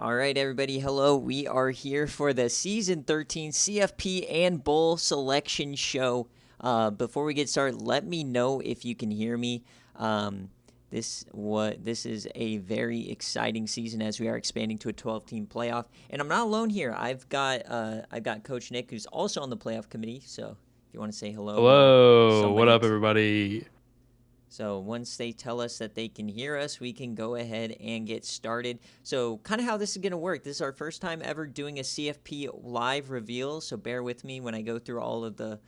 All right, everybody. Hello. We are here for the Season 13 CFP and Bowl Selection Show. Before we get started, let me know if you can hear me. This is a very exciting season as we are expanding to a 12-team playoff, and I'm not alone here. I've got Coach Nick, who's also on the playoff committee. So if you want to say hello while Hello, what somebody up, everybody? so once they tell us that they can hear us, we can go ahead and get started. So kind of how this is going to work. This is our first time ever doing a CFP live reveal, so bear with me when I go through all of the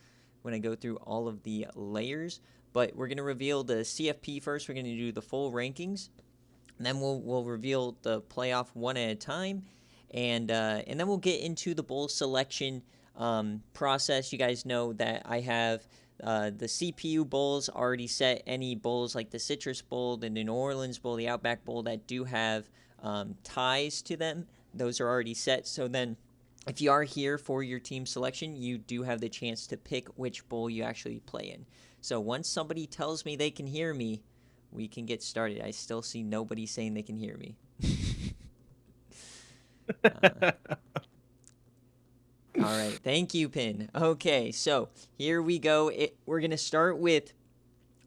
layers. But we're going to reveal the CFP first. We're going to do the full rankings. And then we'll reveal the playoff one at a time, and then we'll get into the bowl selection process. You guys know that I have the CPU bowls already set. Any bowls like the Citrus Bowl, the New Orleans Bowl, the Outback Bowl that do have ties to them, those are already set. So then, if you are here for your team selection, you do have the chance to pick which bowl you actually play in. So once somebody tells me they can hear me, we can get started. I still see nobody saying they can hear me. uh, all right. Thank you, Pin. Okay, so here we go. We're going to start with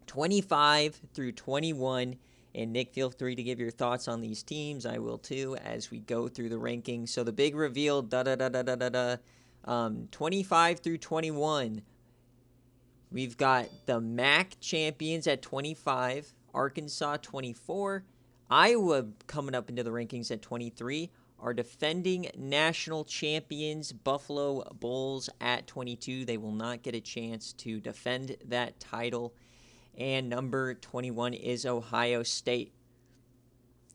25 through 21. And Nick, feel free to give your thoughts on these teams. I will too as we go through the rankings. So the big reveal, 25 through 21. We've got the MAC champions at 25, Arkansas 24, Iowa coming up into the rankings at 23, our defending national champions, Buffalo Bulls, at 22. They will not get a chance to defend that title. And number 21 is Ohio State.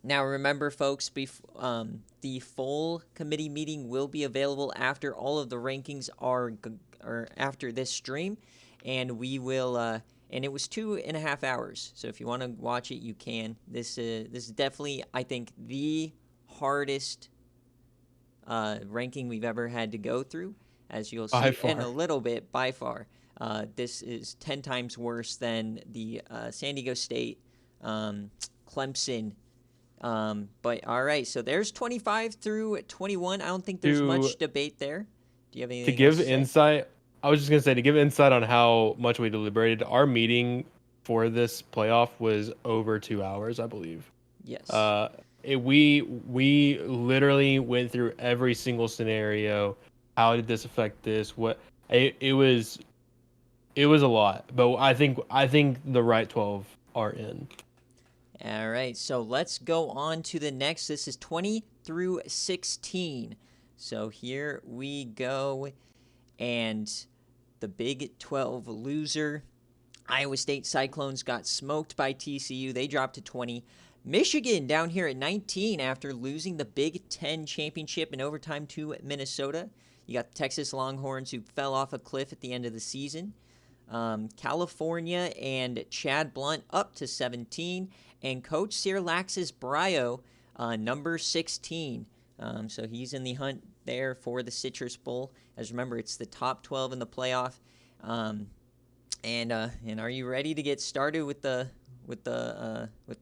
Now, remember, folks, the full committee meeting will be available after all of the rankings are after this stream. And we will, and it was 2.5 hours. So if you want to watch it, you can. This is definitely, I think, the hardest ranking we've ever had to go through, as you'll By see in a far. little bit, by far. This is 10 times worse than the San Diego State, Clemson. But all right, so there's 25 through 21. I don't think there's To much debate there. Do you have to anything else give to say? insight, I was just gonna say to give insight on how much we deliberated. Our meeting for this playoff was over 2 hours, I believe. Yes. Uh, we literally went through every single scenario. How did this affect this? It was a lot, but I think the right 12 are in. All right, so let's go on to the next. This is 20 through 16. So here we go. And the Big 12 loser, Iowa State Cyclones, got smoked by TCU. They dropped to 20. Michigan down here at 19 after losing the Big 10 championship in overtime to Minnesota. You got the Texas Longhorns, who fell off a cliff at the end of the season. California and Chad Blunt up to 17. And Coach Sirlax's Brio, number 16. So he's in the hunt there for the Citrus Bowl. As remember, it's the top 12 in the playoff. And are you ready to get started with the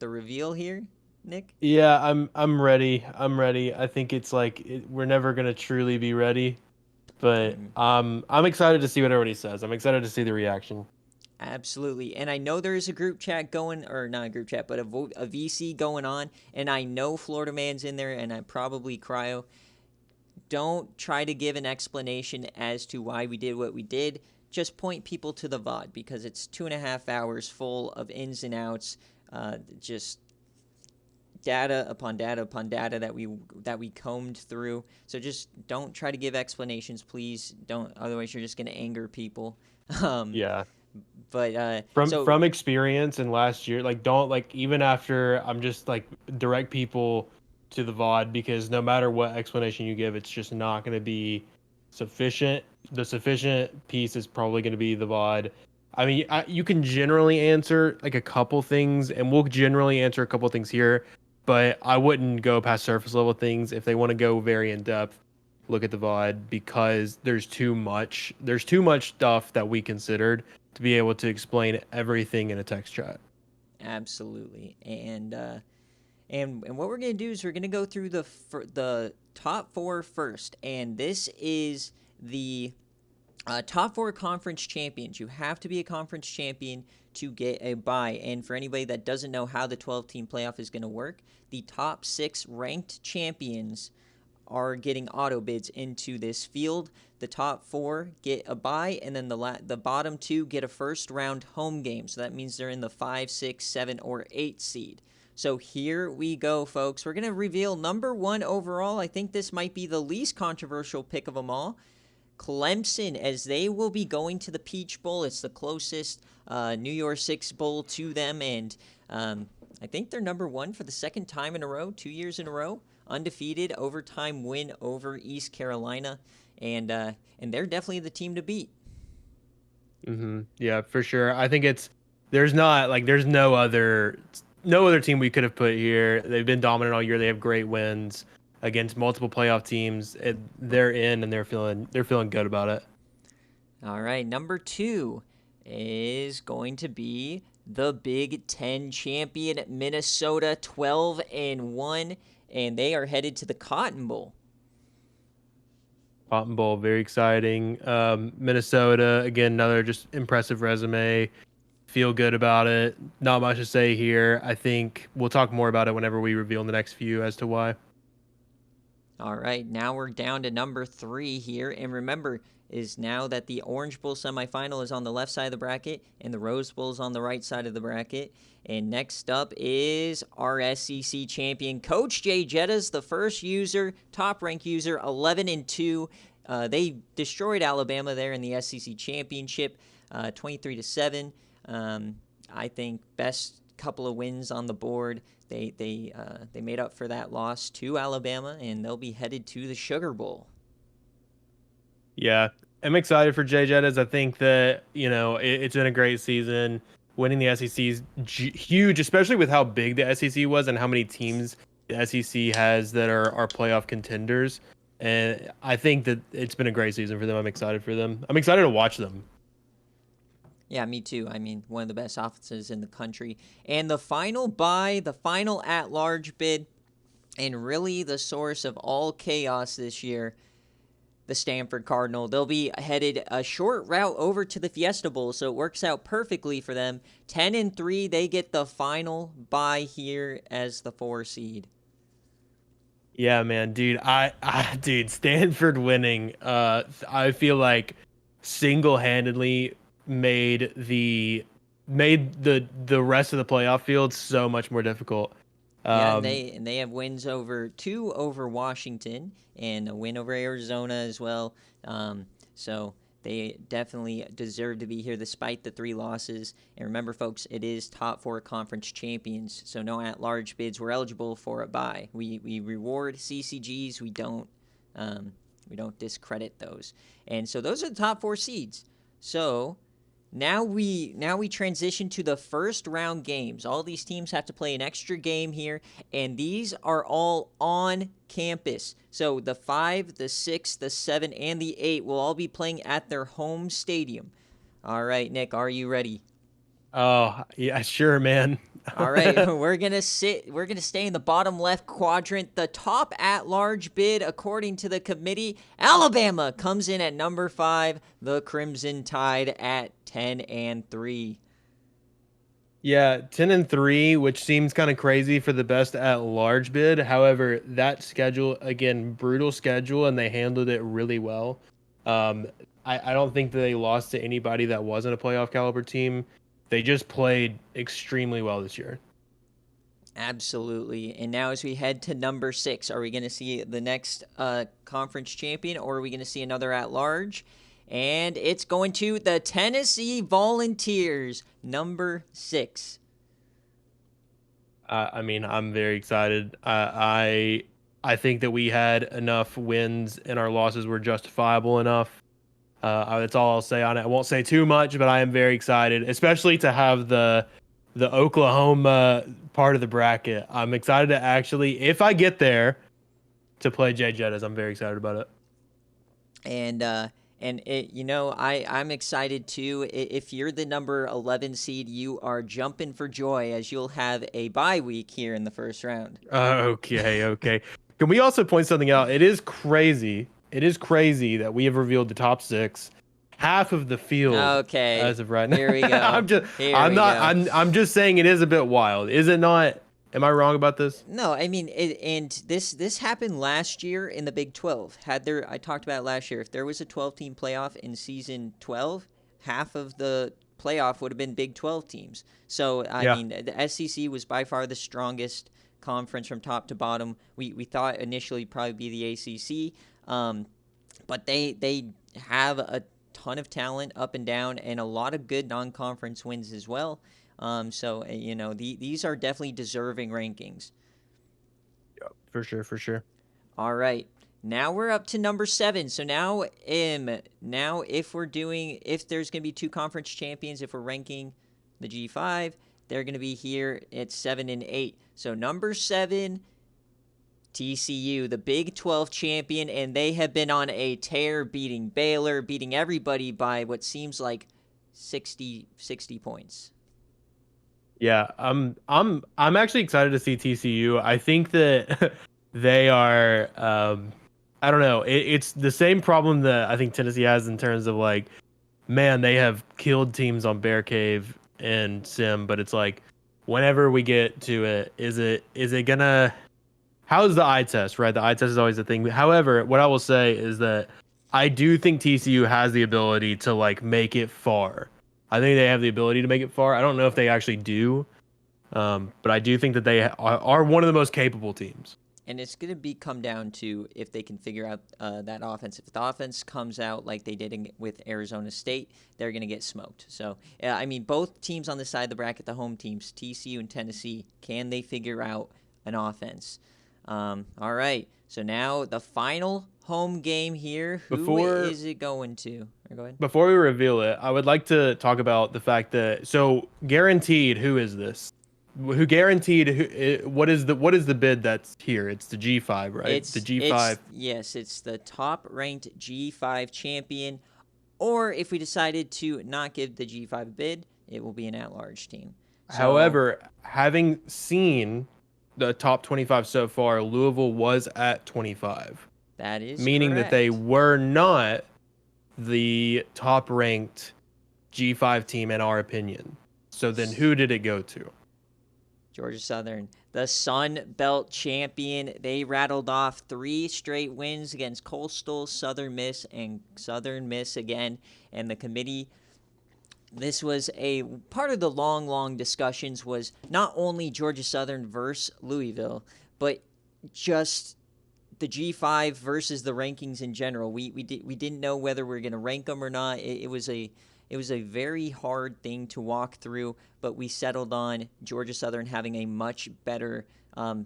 reveal here, Nick? Yeah, I'm ready. I'm ready. I think it's like we're never gonna truly be ready, but Mm, I'm excited to see what everybody says. I'm excited to see the reaction. absolutely. And I know there's a group chat going, or not a group chat, but a VC going on. And I know Florida Man's in there, and I probably Cryo. Don't try to give an explanation as to why we did what we did. Just point people to the VOD, because it's 2.5 hours full of ins and outs, just data upon data upon data that we combed through. So just don't try to give explanations, please. Don't, otherwise you're just going to anger people. Um, Yeah. but so From experience and last year, like don't like even after I'm just like direct people to the VOD because no matter what explanation you give, it's just not going to be sufficient. The sufficient piece is probably going to be the VOD. I mean, you can generally answer like a couple things, and we'll generally answer a couple things here, but I wouldn't go past surface level things. If they want to go very in depth, look at the VOD because there's too much. There's too much stuff that we considered to be able to explain everything in a text chat. absolutely. And what we're going to do is we're going to go through the top four first. And this is the top four conference champions. You have to be a conference champion to get a bye. And for anybody that doesn't know how the 12-team playoff is going to work, the top 6 ranked champions are getting auto bids into this field. The top 4 get a bye, and then the bottom 2 get a first round home game. So that means they're in the 5, 6, 7, or 8 seed. So here we go, folks. We're going to reveal number 1 overall. I think this might be the least controversial pick of them all. Clemson, as they will be going to the Peach Bowl. It's the closest New Year's Six Bowl to them, and I think they're number 1 for the second time in a row, 2 years in a row. Undefeated overtime win over East Carolina, and they're definitely the team to beat. Yeah, for sure. I think there's no other team we could have put here. They've been dominant all year. They have great wins against multiple playoff teams. They're in, and they're feeling good about it. All right, number 2 is going to be the Big Ten champion Minnesota, 12-1. And they are headed to the Cotton Bowl. Cotton Bowl, very exciting. Minnesota, again, another just impressive resume. Feel good about it. Not much to say here. I think we'll talk more about it whenever we reveal the next few as to why. All right, now we're down to number 3 here. And remember, is now that the Orange Bowl semifinal is on the left side of the bracket and the Rose Bowl is on the right side of the bracket. And next up is our SEC champion, Coach Jay Jettas, the first user, top-ranked user, 11-2. They destroyed Alabama there in the SEC championship, 23-7. I think best couple of wins on the board. They made up for that loss to Alabama, and they'll be headed to the Sugar Bowl. Yeah, I'm excited for Jay Jettas. I think that, it's been a great season. Winning the SEC is huge, especially with how big the SEC was and how many teams the SEC has that are playoff contenders. And I think that it's been a great season for them. I'm excited for them. I'm excited to watch them. Yeah, me too. I mean, one of the best offenses in the country. And the final bye, the final at-large bid, and really the source of all chaos this year, the Stanford Cardinal. They'll be headed a short route over to the Fiesta Bowl, so it works out perfectly for them. 10-3, they get the final bye here as the 4 seed. Yeah, man, dude. Dude, Stanford winning. I feel like single-handedly made the rest of the playoff field so much more difficult. Yeah, and they have wins over Washington and a win over Arizona as well. So they definitely deserve to be here despite the 3 losses. And remember, folks, it is top 4 conference champions, so no at-large bids. We're eligible for a bye. We reward CCGs. We don't discredit those. And so those are the top 4 seeds. So Now we transition to the first round games. All these teams have to play an extra game here, and these are all on campus. So the 5, the 6, the 7, and the 8 will all be playing at their home stadium. All right, Nick, are you ready? Oh, yeah, sure, man. All right, we're going to stay in the bottom left quadrant. The top at-large bid, according to the committee, Alabama comes in at number 5, the Crimson Tide at 10-3. Yeah, 10-3, which seems kind of crazy for the best at-large bid. However, that schedule, again, brutal schedule, and they handled it really well. I don't think that they lost to anybody that wasn't a playoff caliber team. They just played extremely well this year. Absolutely. And now as we head to number 6, are we going to see the next conference champion, or are we going to see another at-large? And it's going to the Tennessee Volunteers, number 6. I mean, I'm very excited. I think that we had enough wins and our losses were justifiable enough. That's all I'll say on it. I won't say too much, but I am very excited, especially to have the Oklahoma part of the bracket. I'm excited to actually, if I get there, to play Jay Jettas. I'm very excited about it. And I'm excited too. If you're the number 11 seed, you are jumping for joy as you'll have a bye week here in the first round. Okay, okay. Can we also point something out? It is crazy. It is crazy that we have revealed the top six, half of the field Okay, as of right now. here we go. Here I'm we not, go. I'm just saying it is a bit wild. Is it not? Am I wrong about this? No, I mean, and this happened last year in the Big 12. I talked about it last year. If there was a 12-team playoff in season 12, half of the playoff would have been Big 12 teams. So I Yeah. mean, the SEC was by far the strongest conference from top to bottom. We thought initially probably be the ACC, but they have a ton of talent up and down, and a lot of good non-conference wins as well. So these are definitely deserving rankings. For sure, for sure. All right. Now we're up to number 7. So now if there's going to be two conference champions, if we're ranking the G5, they're going to be here at 7 and 8. So number 7, TCU, the Big 12 champion, and they have been on a tear, beating Baylor, beating everybody by what seems like 60 points. Yeah, I'm actually excited to see TCU. I think that they are I don't know. It's the same problem that I think Tennessee has in terms of like, man, they have killed teams on BearCave and Sim, but it's like whenever we get to it, is it gonna how's the eye test, right? The eye test is always the thing. However, what I will say is that I do think TCU has the ability to like make it far. I think they have the ability to make it far. I don't know if they actually do, but I do think that they are one of the most capable teams. And it's going to come down to if they can figure out that offense. If the offense comes out like they did with Arizona State, they're going to get smoked. So, I mean, both teams on the side of the bracket, the home teams, TCU and Tennessee, can they figure out an offense? All right. So now the final home game here. Who is it going to? Or go ahead. Before we reveal it, I would like to talk about the fact that so guaranteed, who is this? Who guaranteed? What is the bid that's here? It's the G5, right? The G5. Yes, it's the top ranked G5 champion. Or if we decided to not give the G5 a bid, it will be an at-large team. However, having seen the top 25 so far, Louisville was at 25. That is meaning correct. that they were not the top ranked G5 team in our opinion. So then who did it go to? Georgia Southern, the Sun Belt champion. They rattled off 3 straight wins against Coastal, Southern Miss, and Southern Miss again. And the committee, this was a part of the long discussions was not only Georgia Southern versus Louisville, but just the G5 versus the rankings in general. We didn't know whether we were going to rank them or not. It was a very hard thing to walk through, but we settled on Georgia Southern having a much better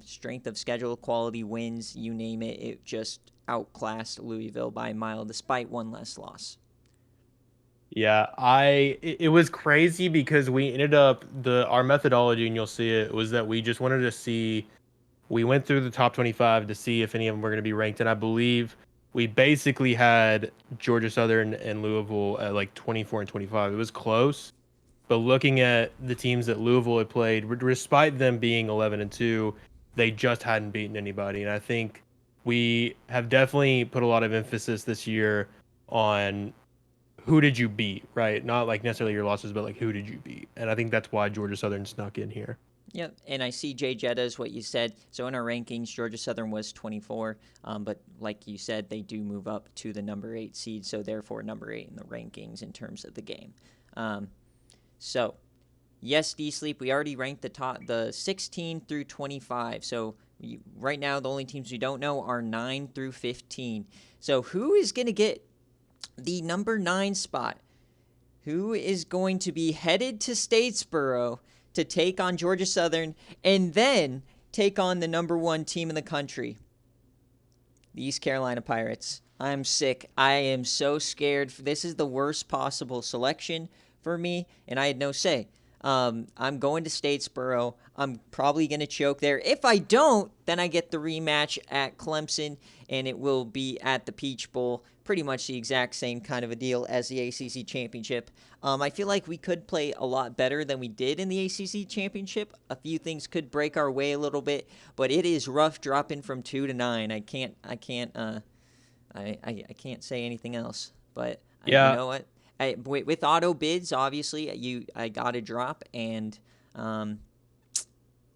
strength of schedule, quality wins, you name it. It just outclassed Louisville by a mile despite one less loss. Yeah, it was crazy because we ended up our methodology, and you'll see it, was that we just wanted to see, we went through the top 25 to see if any of them were going to be ranked, and I believe we basically had Georgia Southern and Louisville at like 24 and 25. It was close, but looking at the teams that Louisville had played, despite them being 11 and 2, they just hadn't beaten anybody, and I think we have definitely put a lot of emphasis this year on who did you beat, right? Not like necessarily your losses, but like who did you beat? And I think that's why Georgia Southern snuck in here. Yep, and I see Jay Jetta is what you said. So in our rankings, Georgia Southern was 24, but like you said, they do move up to the number 8 seed, so therefore number 8 in the rankings in terms of the game. So, yes, D-Sleep, we already ranked the 16 through 25. So right now, the only teams we don't know are 9 through 15. So who is going to get the number 9 spot? Who is going to be headed to Statesboro to take on Georgia Southern and then take on the number 1 team in the country, the East Carolina Pirates? I'm sick. I am so scared. This is the worst possible selection for me, and I had no say. I'm going to Statesboro. I'm probably going to choke there. If I don't, then I get the rematch at Clemson, and it will be at the Peach Bowl. Pretty much the exact same kind of a deal as the ACC Championship. I feel like we could play a lot better than we did in the ACC Championship. A few things could break our way a little bit, but it is rough dropping from 2 to 9. I can't say anything else. But you Yeah, know what? With auto bids, obviously, I got a drop, and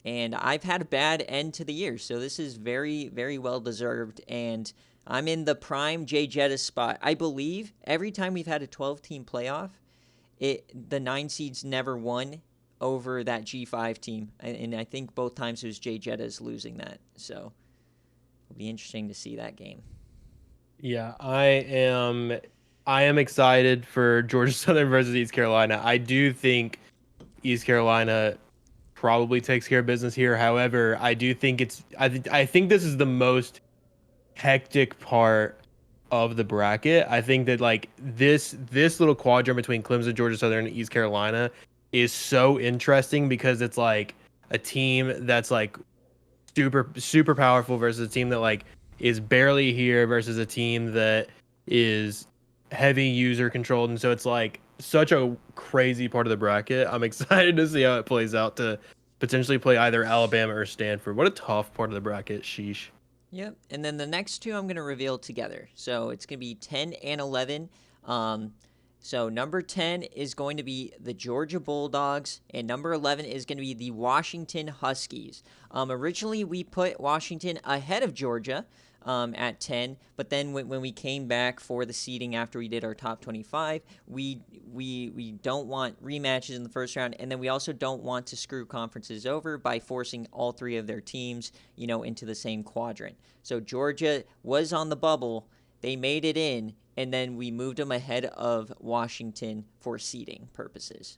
I've had a bad end to the year, so this is very, very well deserved. And I'm in the prime Jay Jettis spot. I believe every time we've had a 12-team playoff, the 9 seeds never won over that G5 team, and I think both times it was Jay Jettis losing that. So it'll be interesting to see that game. yeah, I am excited for Georgia Southern versus East Carolina. I do think East Carolina probably takes care of business here. However, I do think I think this is the most hectic part of the bracket. I think that like this little quadrant between Clemson, Georgia Southern, and East Carolina is so interesting because it's like a team that's like super powerful versus a team that like is barely here versus a team that is heavy user controlled, and so it's like such a crazy part of the bracket. I'm excited to see how it plays out to potentially play either Alabama or Stanford. What a tough part of the bracket. Sheesh. Yep. And then the next two I'm going to reveal together. So it's going to be 10 and 11. Um, so number 10 is going to be the Georgia Bulldogs, and number 11 is going to be the Washington Huskies. Originally, we put Washington ahead of Georgia at 10, but then when we came back for the seeding after we did our top 25, we don't want rematches in the first round, and then we also don't want to screw conferences over by forcing all three of their teams, into the same quadrant. So Georgia was on the bubble, they made it in, and then we moved them ahead of Washington for seeding purposes.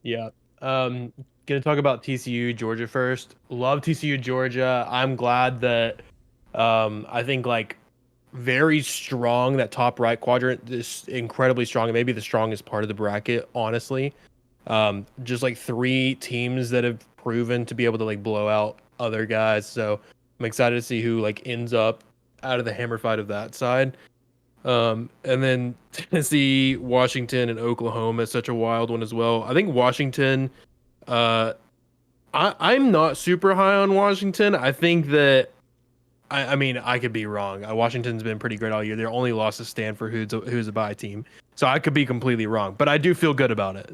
Yeah. Um, Gonna talk about TCU Georgia first. Love TCU Georgia. I'm glad that I think like very strong that top right quadrant is incredibly strong and maybe the strongest part of the bracket, honestly. Just like three teams that have proven to be able to like blow out other guys. So I'm excited to see who like ends up out of the hammer fight of that side. And then Tennessee, Washington, and Oklahoma is such a wild one as well. I think Washington, uh, I'm not super high on Washington. I think that I mean I could be wrong. Washington's been pretty great all year. Their only loss is Stanford, who's a bye team. So I could be completely wrong, but I do feel good about it.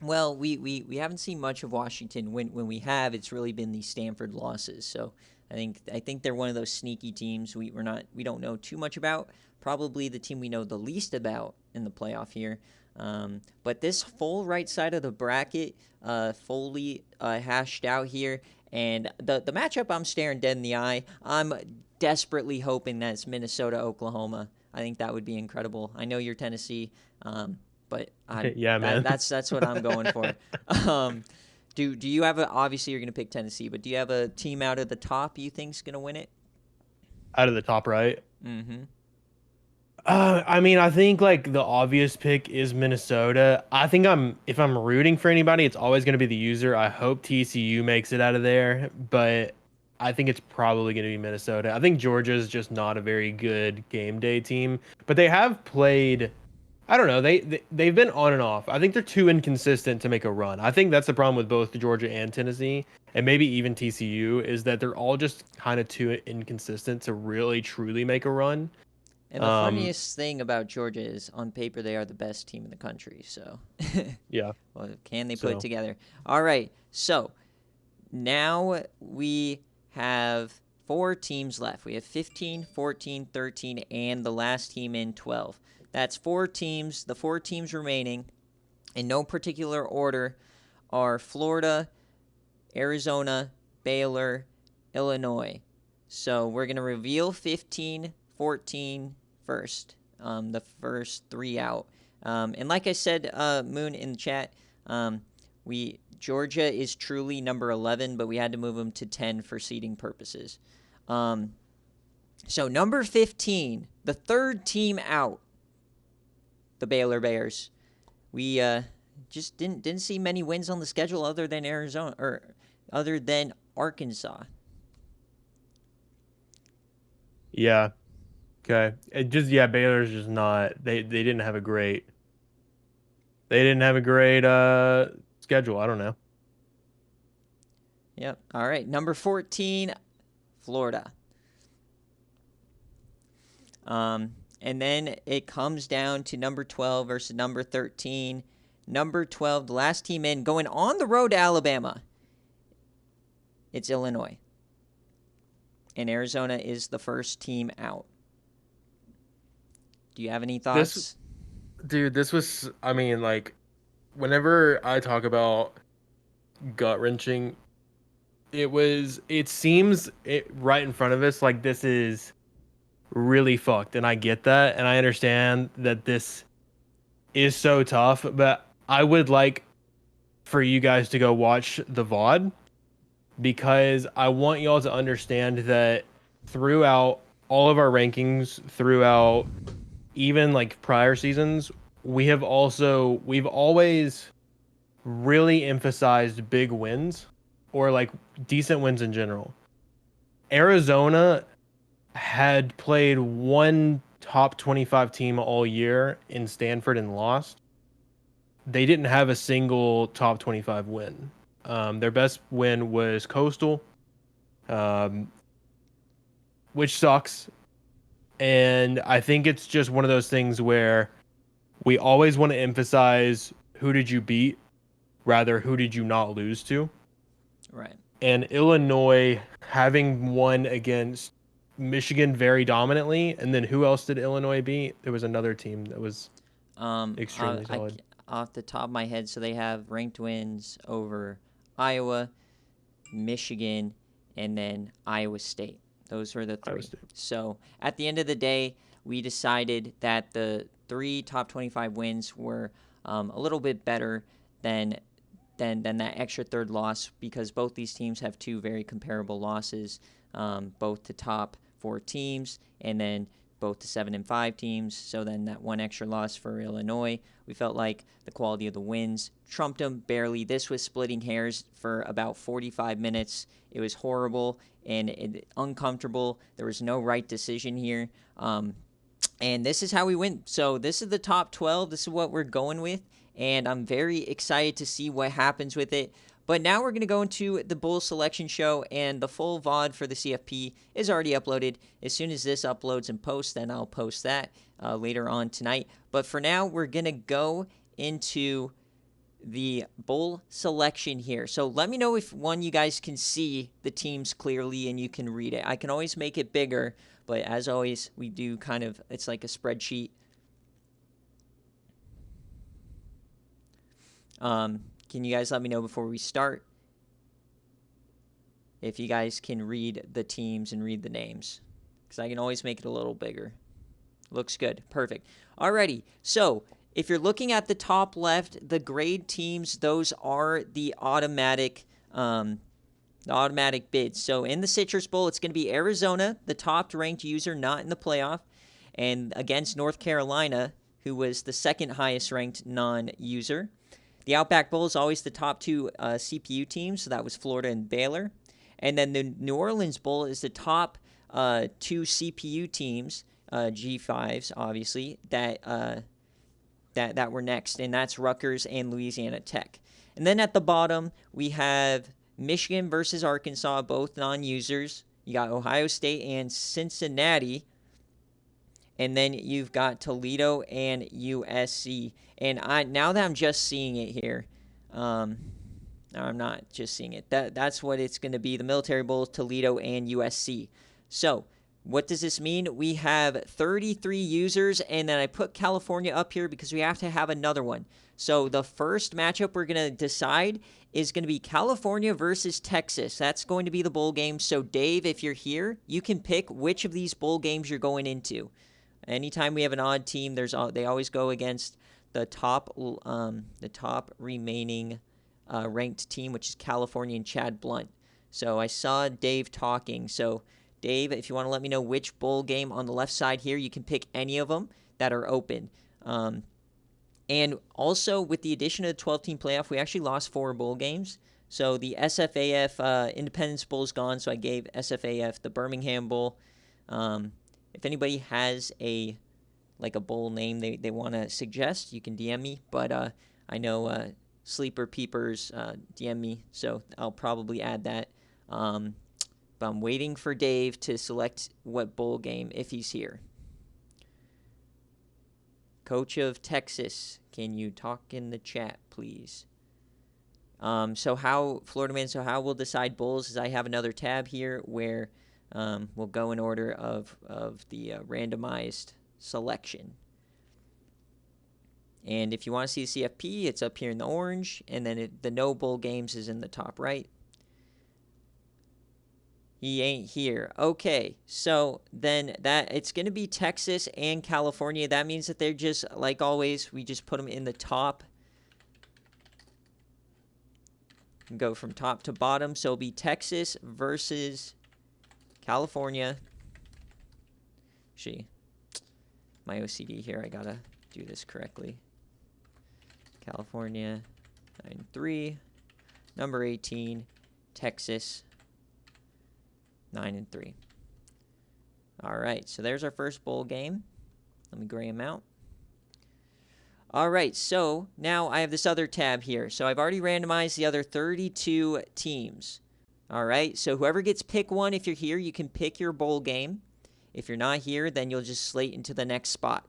Well, we haven't seen much of Washington. When we have, it's really been these Stanford losses. So I think they're one of those sneaky teams we don't know too much about. Probably the team we know the least about in the playoff here. But this full right side of the bracket, fully hashed out here, and the matchup I'm staring dead in the eye. I'm desperately hoping that it's Minnesota Oklahoma. I think that would be incredible. I know you're Tennessee. But Yeah, man. that's what I'm going for. Um, do you have obviously you're going to pick Tennessee, but do you have a team out of the top you think's going to win it? Out of the top right. Mm-hmm. I mean, I think like the obvious pick is Minnesota. I think if I'm rooting for anybody, it's always going to be the user. I hope TCU makes it out of there, but I think it's probably going to be Minnesota. I think Georgia is just not a very good game day team, but they have played. I don't know. They've been on and off. I think they're too inconsistent to make a run. I think that's the problem with both Georgia and Tennessee, and maybe even TCU, is that they're all just kind of too inconsistent to really truly make a run. And the Um, funniest thing about Georgia is, on paper, they are the best team in the country. So, yeah. well, can they put it So together? All right. So now we have 4 teams left. We have 15, 14, 13, and the last team in 12. That's 4 teams. The 4 teams remaining, in no particular order, are Florida, Arizona, Baylor, Illinois. So we're going to reveal 15, 14 first, the first 3 out. And like I said, Moon, in the chat, Georgia is truly number 11, but we had to move them to 10 for seeding purposes. So number 15, the third team out, the Baylor Bears. We Just didn't see many wins on the schedule other than Arizona or other than Arkansas. Yeah. Okay. It just Baylor's just not they didn't have a great schedule. I don't know. Yep. All right. Number 14, Florida. And then it comes down to number 12 versus number 13. Number 12, the last team in, going on the road to Alabama. It's Illinois. And Arizona is the first team out. Do you have any thoughts? This was, I mean, like, whenever I talk about gut wrenching, it seems right in front of us like this is really fucked. And I get that. And I understand that this is so tough. But I would like for you guys to go watch the VOD because I want y'all to understand that throughout all of our rankings, throughout even like prior seasons, we've always really emphasized big wins or like decent wins in general. Arizona had played one top 25 team all year in Stanford and lost. They didn't have a single top 25 win. Their best win was Coastal, um, which sucks. And I think it's just one of those things where we always want to emphasize who did you beat, rather who did you not lose to. Right. And Illinois having won against Michigan very dominantly, and then who else did Illinois beat? There was another team that was extremely solid. Off the top of my head, so they have ranked wins over Iowa, Michigan, and then Iowa State. Those were the three. So at the end of the day, we decided that the three top 25 wins were a little bit better than that extra third loss because both these teams have two very comparable losses, both to top four teams and then both to 7 and 5 teams. So then that one extra loss for Illinois, we felt like the quality of the wins trumped them barely. This was splitting hairs for about 45 minutes. It was horrible and uncomfortable. There was no right decision here. And this is how we win. So this is the top 12. This is what we're going with. And I'm very excited to see what happens with it. But now we're going to go into the Bull Selection Show, and the full VOD for the CFP is already uploaded. As soon as this uploads and posts, then I'll post that later on tonight. But for now, we're going to go into the Bull Selection here. So let me know if, one, you guys can see the teams clearly and you can read it. I can always make it bigger, but as always, we do kind of, it's like a spreadsheet. Can you guys let me know before we start if you guys can read the teams and read the names? Because I can always make it a little bigger. Looks good. Perfect. Alrighty. So if you're looking at the top left, the grade teams, those are the automatic bids. So in the Citrus Bowl, it's going to be Arizona, the top-ranked user, not in the playoff, and against North Carolina, who was the second highest-ranked non-user. The Outback Bowl is always the top two CPU teams, so that was Florida and Baylor. And then the New Orleans Bowl is the top two CPU teams, G5s, obviously, that were next, and that's Rutgers and Louisiana Tech. And then at the bottom, we have Michigan versus Arkansas, both non-users. You got Ohio State and Cincinnati. And then you've got Toledo and USC. And now that I'm just seeing it here, no, I'm not just seeing it. That's what it's going to be. The Military Bowl, Toledo, and USC. So what does this mean? We have 33 users, and then I put California up here because we have to have another one. So the first matchup we're going to decide is going to be California versus Texas. That's going to be the bowl game. So Dave, if you're here, you can pick which of these bowl games you're going into. Anytime we have an odd team, they always go against the top remaining ranked team, which is California and Chad Blunt. So I saw Dave talking. So Dave, if you want to let me know which bowl game on the left side here, you can pick any of them that are open. And And also, with the addition of the 12-team playoff, we actually lost 4 bowl games. So the SFAF Independence Bowl is gone, so I gave SFAF the Birmingham Bowl. If anybody has a bowl name they want to suggest, you can DM me. But I know Sleeper Peepers DM me, so I'll probably add that. But I'm waiting for Dave to select what bowl game if he's here. Coach of Texas, can you talk in the chat, please? So how we'll decide bowls is I have another tab here where we'll go in order of the randomized selection. And if you want to see the CFP, it's up here in the orange, and then the no bowl games is in the top right. He ain't here. Okay, so then it's going to be Texas and California. That means that they're just, like always, we just put them in the top. Go from top to bottom. So it'll be Texas versus California. Actually, my OCD here, I got to do this correctly. California, 9-3. Number 18, Texas, 9-3. All right, so there's our first bowl game. Let me gray them out. All right, so now I have this other tab here. So I've already randomized the other 32 teams. All right, so whoever gets pick one, if you're here, you can pick your bowl game. If you're not here, then you'll just slate into the next spot.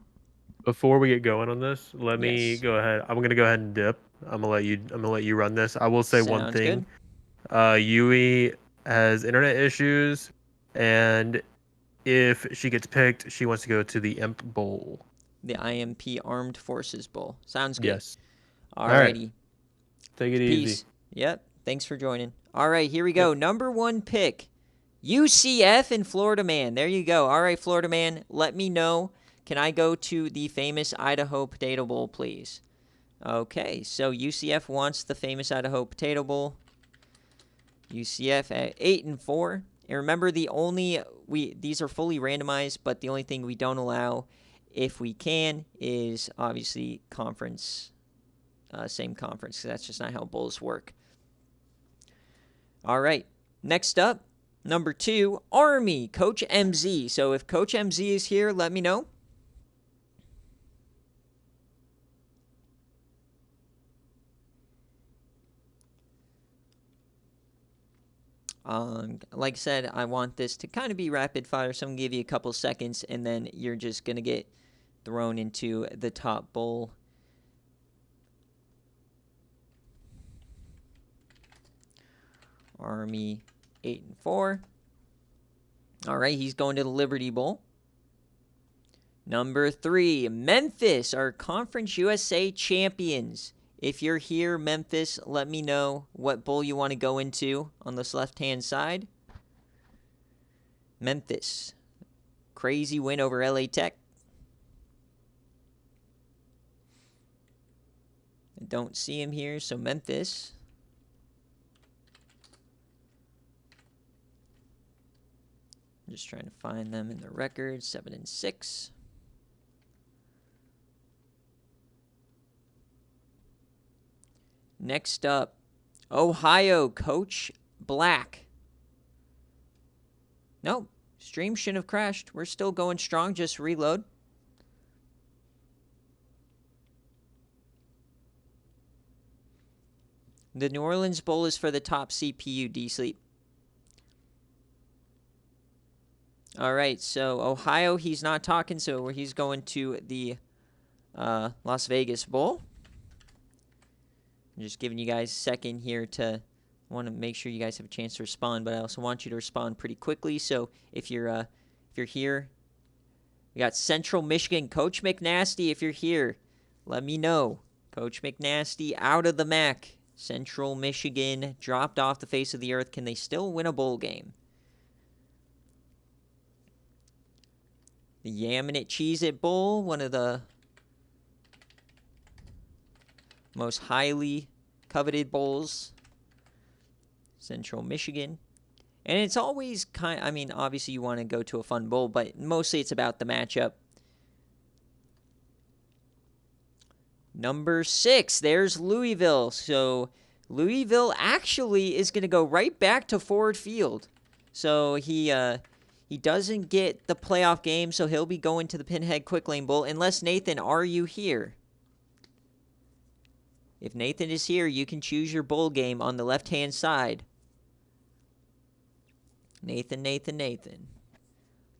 Before we get going on this, let me go ahead. I'm gonna go ahead and dip. I'm gonna let you run this. I will say one thing. Yui has internet issues, and if she gets picked, she wants to go to the Imp Bowl. The IMP Armed Forces Bowl. Sounds good. Yes. Alrighty. All right. Take it Peace. easy. Yep. Thanks for joining. All right, here we go. Yep. Number 1 pick, UCF and Florida Man. There you go. All right, Florida Man, let me know. Can I go to the famous Idaho Potato Bowl, please? Okay, so UCF wants the famous Idaho Potato Bowl. UCF at 8-4. And remember, these are fully randomized, but the only thing we don't allow, if we can, is obviously conference, same conference. So that's just not how bowls work. All right, next up, number 2, Army, Coach MZ. So if Coach MZ is here, let me know. Like I said, I want this to kind of be rapid fire, so I'm going to give you a couple seconds, and then you're just going to get thrown into the top bowl. Army 8-4. All right, he's going to the Liberty Bowl. Number 3, Memphis, our Conference USA champions. If you're here, Memphis, let me know what bowl you want to go into on this left-hand side. Memphis, crazy win over LA Tech. I don't see him here, so Memphis. I'm just trying to find them in the record, 7-6. Next up, Ohio, Coach Black. Nope, stream shouldn't have crashed. We're still going strong, just reload. The New Orleans Bowl is for the top CPU, D-Sleep. All right, so Ohio, he's not talking, so he's going to the Las Vegas Bowl. I'm just giving you guys a second here to want to make sure you guys have a chance to respond, but I also want you to respond pretty quickly. So if you're here, we got Central Michigan, Coach McNasty. If you're here, let me know. Coach McNasty out of the MAC. Central Michigan dropped off the face of the earth. Can they still win a bowl game? The Yam It Cheese It Bowl, one of the most highly coveted bowls. Central Michigan. And it's always obviously you want to go to a fun bowl, but mostly it's about the matchup. Number 6, there's Louisville. So Louisville actually is going to go right back to Ford Field. So he doesn't get the playoff game, so he'll be going to the Pinhead Quick Lane Bowl. Unless, Nathan, are you here? If Nathan is here, you can choose your bowl game on the left-hand side. Nathan.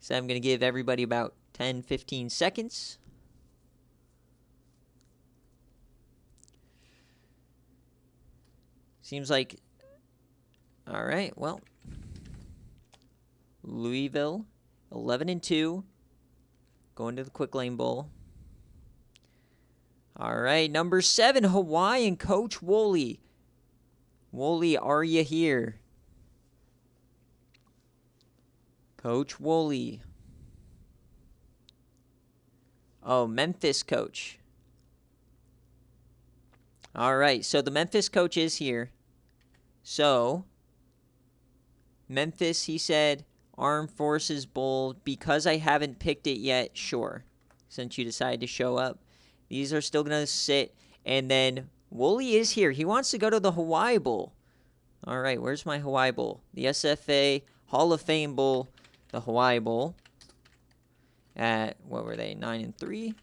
So I'm going to give everybody about 10, 15 seconds. Seems like, all right, well, Louisville, 11-2, going to the Quick Lane Bowl. All right, number 7, Hawaiian Coach Woolley. Woolley, are you here? Coach Woolley. Oh, Memphis coach. All right, so the Memphis coach is here. So, Memphis, he said, Armed Forces Bowl, because I haven't picked it yet, sure. Since you decided to show up. These are still going to sit. And then Woolley is here. He wants to go to the Hawaii Bowl. All right, where's my Hawaii Bowl? The SFA Hall of Fame Bowl, the Hawaii Bowl. At, what were they, 9-3?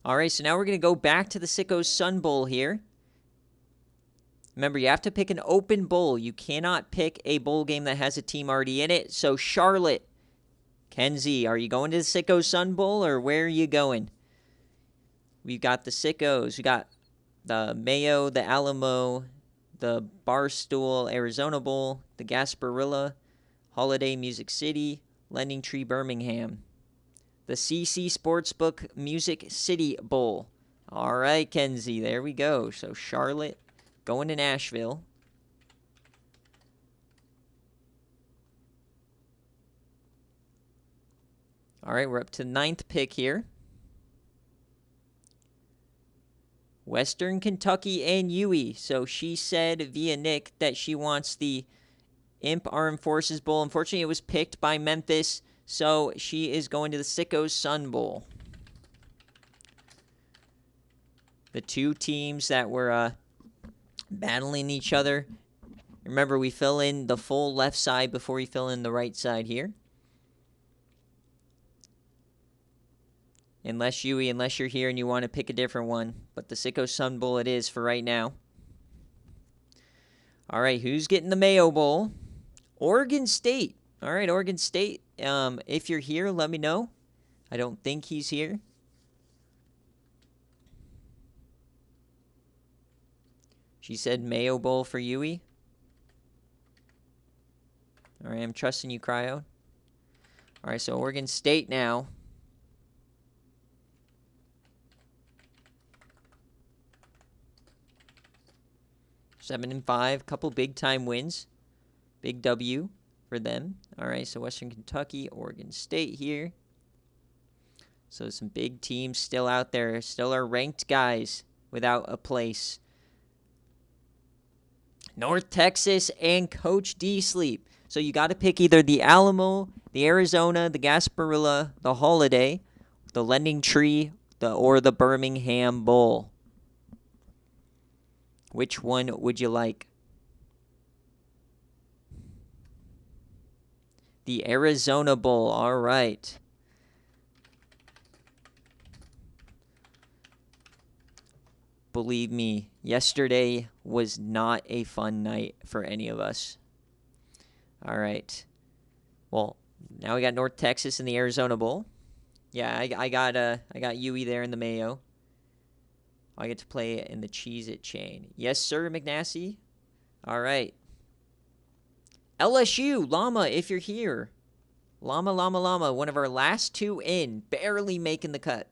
All right, so now we're going to go back to the Sicko's Sun Bowl here. Remember, you have to pick an open bowl. You cannot pick a bowl game that has a team already in it. So, Charlotte, Kenzie, are you going to the Sicko's Sun Bowl, or where are you going? We've got the Sickos. We got the Mayo, the Alamo, the Barstool Arizona Bowl, the Gasparilla, Holiday Music City, Lending Tree Birmingham. The CC Sportsbook Music City Bowl. All right, Kenzie, there we go. So Charlotte going to Nashville. All right, we're up to the 9th pick here. Western Kentucky and Huey. So she said via Nick that she wants the Imp Armed Forces Bowl. Unfortunately, it was picked by Memphis. So she is going to the Sicko's Sun Bowl. The two teams that were battling each other. Remember, we fill in the full left side before we fill in the right side here. Unless you're here and you want to pick a different one. But the Sicko's Sun Bowl it is for right now. All right, who's getting the Mayo Bowl? Oregon State. All right, Oregon State. If you're here, let me know. I don't think he's here. She said Mayo Bowl for Huey. All right, I'm trusting you, Cryo. All right, so Oregon State now. Seven and 5, couple big time wins. Big W for them. All right, so Western Kentucky, Oregon State here. So some big teams still out there. Still are ranked guys without a place. North Texas and Coach D Sleep. So you got to pick either the Alamo, the Arizona, the Gasparilla, the Holiday, the Lending Tree, or the Birmingham Bowl. Which one would you like? The Arizona Bowl. All right. Believe me, yesterday was not a fun night for any of us. All right. Well, now we got North Texas in the Arizona Bowl. Yeah, I got Huey there in the Mayo. I get to play in the Cheez-It chain. Yes, sir, McNasty. All right. LSU, Llama, if you're here. Llama, one of our last two in, barely making the cut.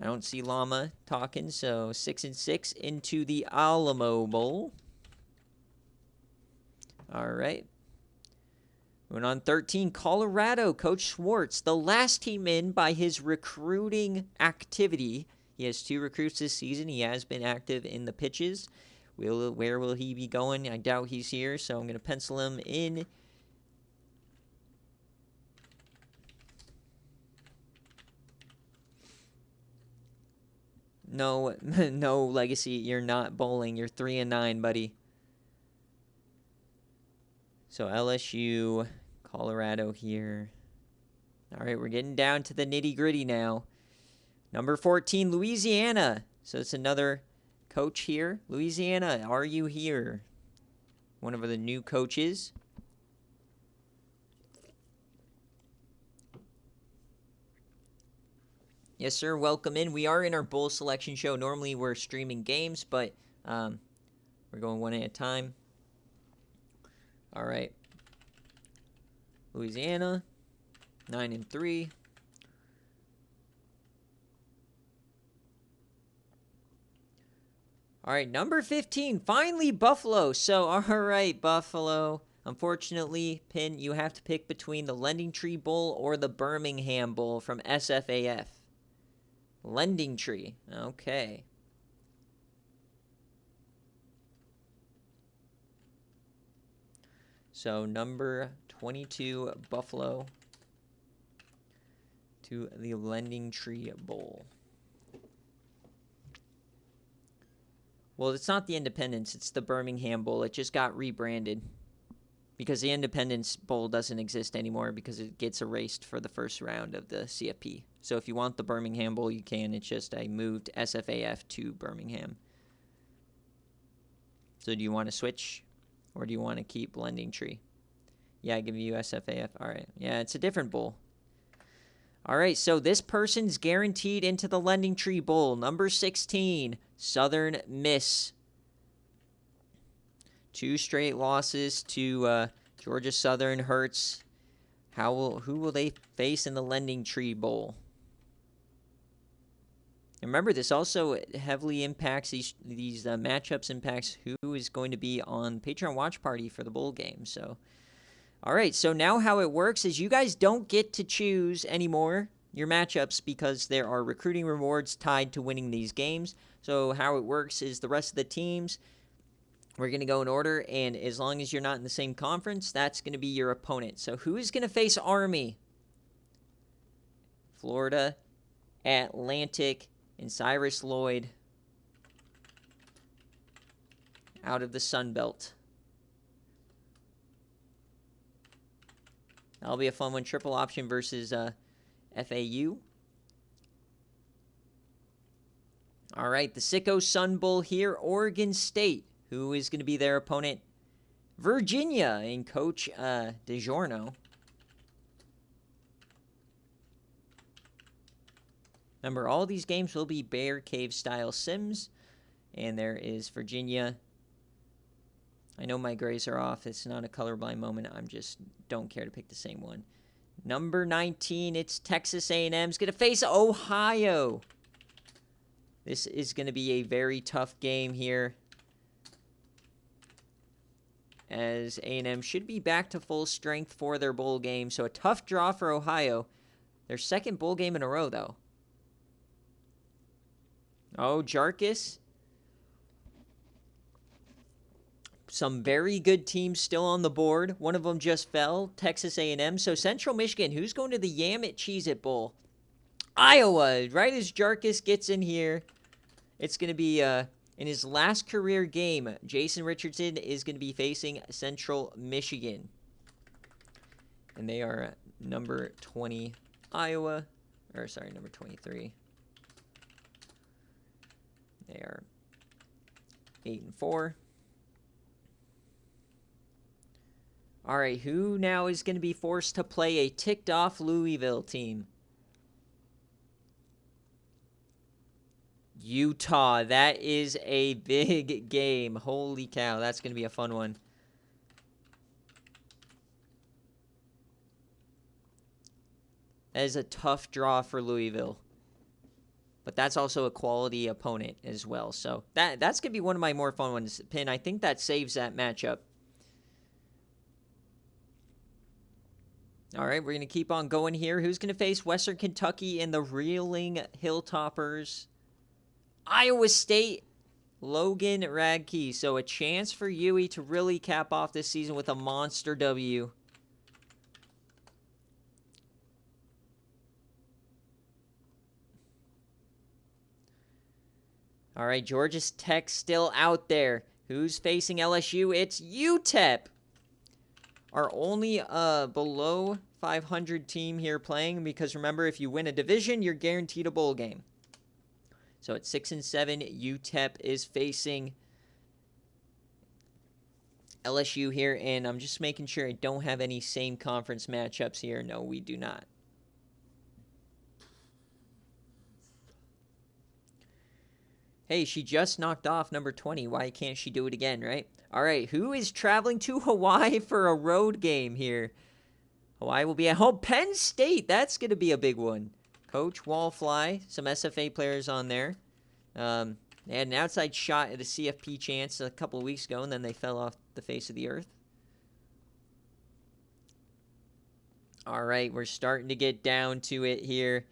I don't see Llama talking, so 6-6 into the Alamo Bowl. All right. Moving on, 13, Colorado, Coach Schwartz, the last team in by his recruiting activity. He has 2 recruits this season. He has been active in the pitches. Where will he be going? I doubt he's here, so I'm going to pencil him in. No, no, Legacy, you're not bowling. You're 3-9, buddy. So LSU, Colorado here. All right, we're getting down to the nitty-gritty now. Number 14, Louisiana. So it's another coach here. Louisiana, are you here? One of the new coaches. Yes, sir. Welcome in. We are in our bowl selection show. Normally we're streaming games, but we're going one at a time. All right. Louisiana, 9-3. All right, number 15, finally Buffalo. So, all right, Buffalo. Unfortunately, Pin, you have to pick between the Lending Tree Bowl or the Birmingham Bowl from SFAF. Lending Tree. Okay. So, number 22, Buffalo to the Lending Tree Bowl. Well, it's not the Independence, it's the Birmingham Bowl. It just got rebranded because the Independence Bowl doesn't exist anymore because it gets erased for the first round of the CFP. So if you want the Birmingham Bowl, you can. It's just I moved SFAF to Birmingham. So do you want to switch or do you want to keep Lending Tree? Yeah, I give you SFAF. All right. Yeah, it's a different bowl. All right, so this person's guaranteed into the Lending Tree Bowl. Number 16, Southern Miss. 2 straight losses to Georgia Southern hurts. Who will they face in the Lending Tree Bowl? And remember, this also heavily impacts these matchups. Impacts who is going to be on Patreon Watch Party for the bowl game. So, all right. So now how it works is you guys don't get to choose anymore your matchups because there are recruiting rewards tied to winning these games. So how it works is the rest of the teams, we're going to go in order, and as long as you're not in the same conference, that's going to be your opponent. So who is going to face Army? Florida, Atlantic, and Cyrus Lloyd out of the Sun Belt. That'll be a fun one. Triple option versus FAU. All right, the Sicko Sun Bowl here. Oregon State. Who is going to be their opponent? Virginia and Coach DiGiorno. Remember, all these games will be BearCave style sims. And there is Virginia. I know my grays are off. It's not a colorblind moment. I'm just don't care to pick the same one. Number 19, it's Texas A&M's going to face Ohio. This is going to be a very tough game here, as A&M should be back to full strength for their bowl game. So a tough draw for Ohio. Their second bowl game in a row, though. Oh, Jarkus. Some very good teams still on the board. One of them just fell, Texas A&M. So Central Michigan, who's going to the Yam-It Cheez-It Bowl? Iowa, right as Jarkus gets in here. It's going to be in his last career game. Jason Richardson is going to be facing Central Michigan. And they are number 20, Iowa. Or, sorry, number 23. They are 8-4. All right, who now is going to be forced to play a ticked-off Louisville team? Utah. That is a big game. Holy cow, that's going to be a fun one. That is a tough draw for Louisville. But that's also a quality opponent as well. So that's going to be one of my more fun ones. Pin, I think that saves that matchup. All right, we're going to keep on going here. Who's going to face Western Kentucky and the Reeling Hilltoppers? Iowa State. Logan Radke. So a chance for Yui to really cap off this season with a monster W. All right, Georgia Tech still out there. Who's facing LSU? It's UTEP. Our only below 500 team here playing, because remember, if you win a division, you're guaranteed a bowl game. So at 6-7, UTEP is facing LSU here, and I'm just making sure I don't have any same conference matchups here. No, we do not. Hey, she just knocked off number 20. Why can't she do it again, right? All right, who is traveling to Hawaii for a road game here? Hawaii will be at home. Penn State, that's going to be a big one. Coach Wallfly, some SFA players on there. They had an outside shot at a CFP chance a couple of weeks ago, and then they fell off the face of the earth. All right, we're starting to get down to it here.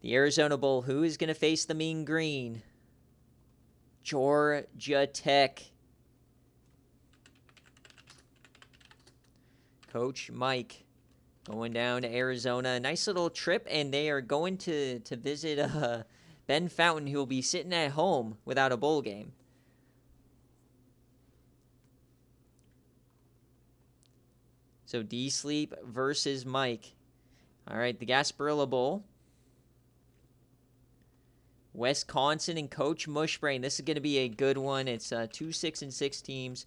The Arizona Bowl, who is going to face the Mean Green? Georgia Tech. Coach Mike going down to Arizona. A nice little trip, and they are going to visit Ben Fountain, who will be sitting at home without a bowl game. So D-Sleep versus Mike. All right, the Gasparilla Bowl. Wisconsin and Coach Mushbrain. This is going to be a good one. It's 2 6-6 teams.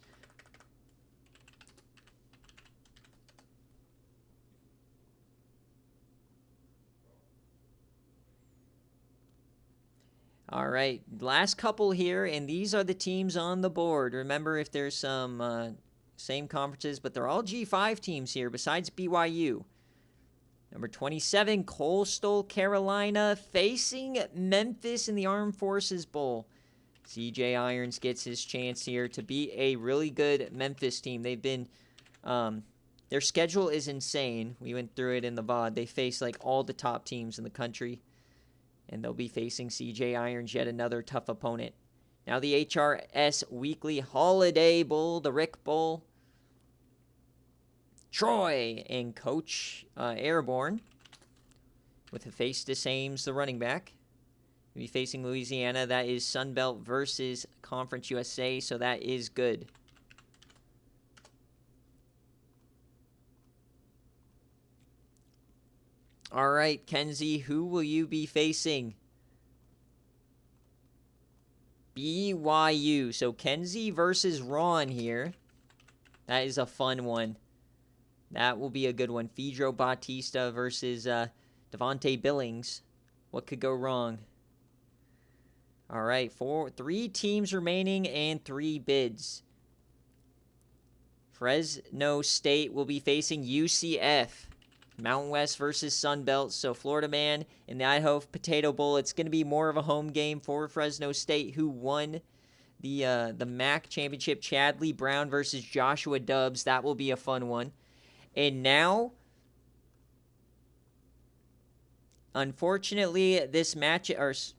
All right, last couple here, and these are the teams on the board. Remember, if there's some same conferences, but they're all G5 teams here besides BYU. Number 27, Coastal Carolina facing Memphis in the Armed Forces Bowl. CJ Irons gets his chance here to beat a really good Memphis team. They've been, their schedule is insane. We went through it in the VOD. They face like all the top teams in the country, and they'll be facing CJ Irons, yet another tough opponent. Now the HRS Weekly Holiday Bowl, the Rick Bowl. Troy and Coach Airborne with Hephaestus Ames, the running back. We'll be facing Louisiana. That is Sunbelt versus Conference USA, so that is good. All right, Kenzie, who will you be facing? BYU. So Kenzie versus Ron here. That is a fun one. That will be a good one. Fedro Bautista versus Devontae Billings. What could go wrong? All right, 3 teams remaining and 3 bids. Fresno State will be facing UCF. Mountain West versus Sunbelt. So Florida Man in the Idaho Potato Bowl. It's going to be more of a home game for Fresno State, who won the MAC championship. Chadley Brown versus Joshua Dubs. That will be a fun one. And now, unfortunately, this match, it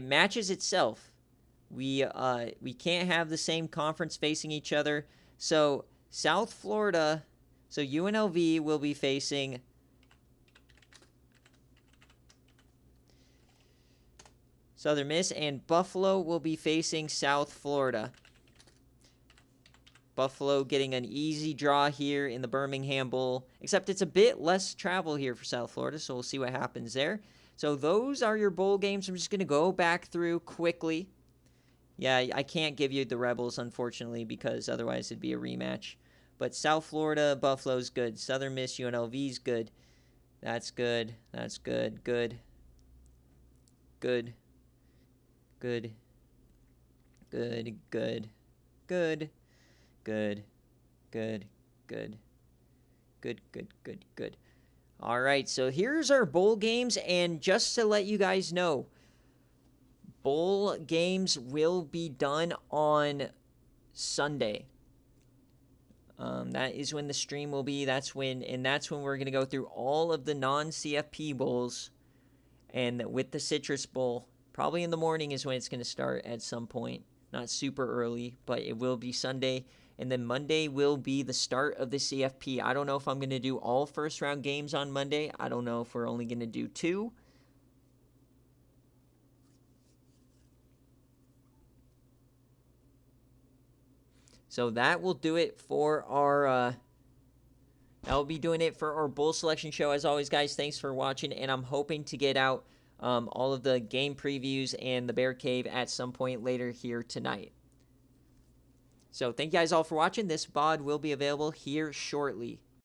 matches itself. We can't have the same conference facing each other. So South Florida, so UNLV will be facing Southern Miss, and Buffalo will be facing South Florida. Buffalo getting an easy draw here in the Birmingham Bowl, except it's a bit less travel here for South Florida, so we'll see what happens there. So those are your bowl games. I'm just going to go back through quickly. Yeah, I can't give you the Rebels, unfortunately, because otherwise it'd be a rematch. But South Florida, Buffalo's good. Southern Miss, UNLV's good. That's good. That's good. Good. Good. Good. Good. Good. Good. Good, good, good, good, good, good, good. All right, so here's our bowl games, and just to let you guys know, bowl games will be done on Sunday. That is when the stream will be. That's when we're gonna go through all of the non-CFP bowls, and with the Citrus Bowl Probably in the morning is when it's going to start at some point. Not super early, but it will be Sunday. And then Monday will be the start of the CFP. I don't know if I'm going to do all first round games on Monday. I don't know if we're only going to do 2. So that will do it for our that will be doing it for our bull selection show. As always, guys, thanks for watching, and I'm hoping to get out all of the game previews and the BearCave at some point later here tonight. So thank you guys all for watching. This VOD will be available here shortly.